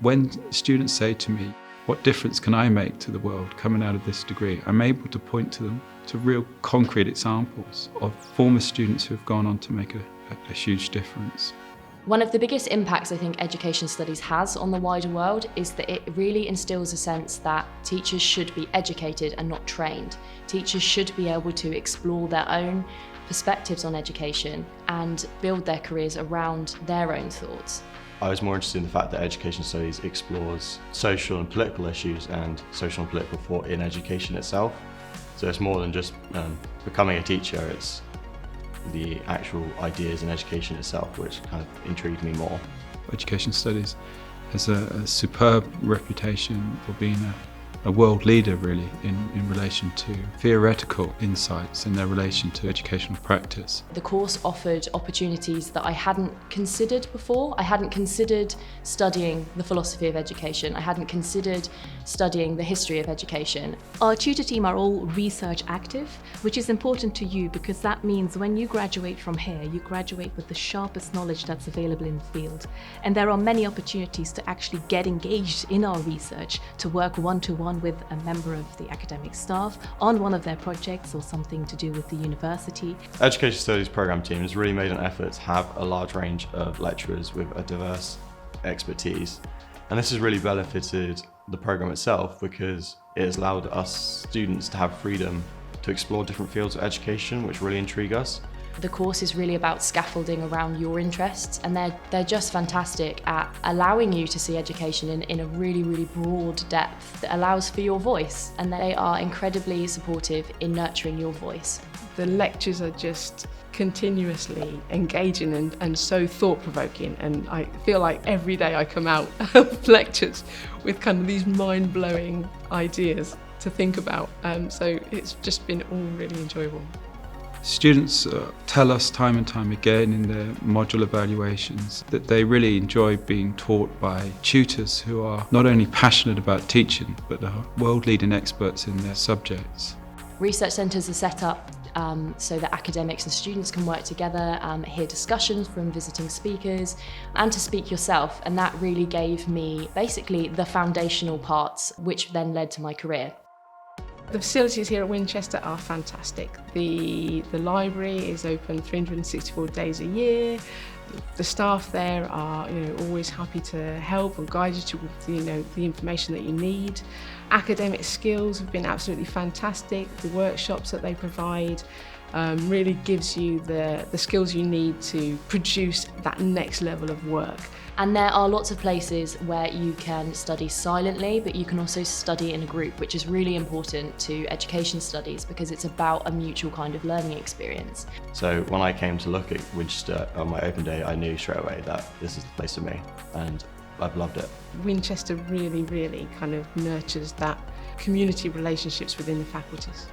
When students say to me, what difference can I make to the world coming out of this degree? I'm able to point to them to real concrete examples of former students who have gone on to make a huge difference. One of the biggest impacts I think education studies has on the wider world is that it really instills a sense that teachers should be educated and not trained. Teachers should be able to explore their own perspectives on education and build their careers around their own thoughts. I was more interested in the fact that education studies explores social and political issues and social and political thought in education itself. So it's more than just becoming a teacher, it's the actual ideas in education itself which kind of intrigued me more. Education studies has a superb reputation for being a world leader really in relation to theoretical insights in their relation to educational practice. The course offered opportunities that I hadn't considered before. I hadn't considered studying the philosophy of education. I hadn't considered studying the history of education. Our tutor team are all research active, which is important to you because that means when you graduate from here, you graduate with the sharpest knowledge that's available in the field. And there are many opportunities to actually get engaged in our research, to work one-to-one with a member of the academic staff on one of their projects or something to do with the university. Education Studies programme team has really made an effort to have a large range of lecturers with a diverse expertise, and this has really benefited the programme itself because it has allowed us students to have freedom to explore different fields of education which really intrigue us. The course is really about scaffolding around your interests, and they're just fantastic at allowing you to see education in a really, really broad depth that allows for your voice, and they are incredibly supportive in nurturing your voice. The lectures are just continuously engaging and so thought-provoking, and I feel like every day I come out of lectures with kind of these mind-blowing ideas to think about, so it's just been all really enjoyable. Students tell us time and time again in their module evaluations that they really enjoy being taught by tutors who are not only passionate about teaching but are world-leading experts in their subjects. Research centres are set up so that academics and students can work together, hear discussions from visiting speakers and to speak yourself, and that really gave me basically the foundational parts which then led to my career. The facilities here at Winchester are fantastic. The library is open 364 days a year. The staff there are always happy to help and guide you to the information that you need. Academic skills have been absolutely fantastic. The workshops that they provide really gives you the skills you need to produce that next level of work. And there are lots of places where you can study silently, but you can also study in a group, which is really important to education studies because it's about a mutual kind of learning experience. So when I came to look at Winchester on my open day, I knew straight away that this is the place for me, and I've loved it. Winchester really, really kind of nurtures that community relationships within the faculties.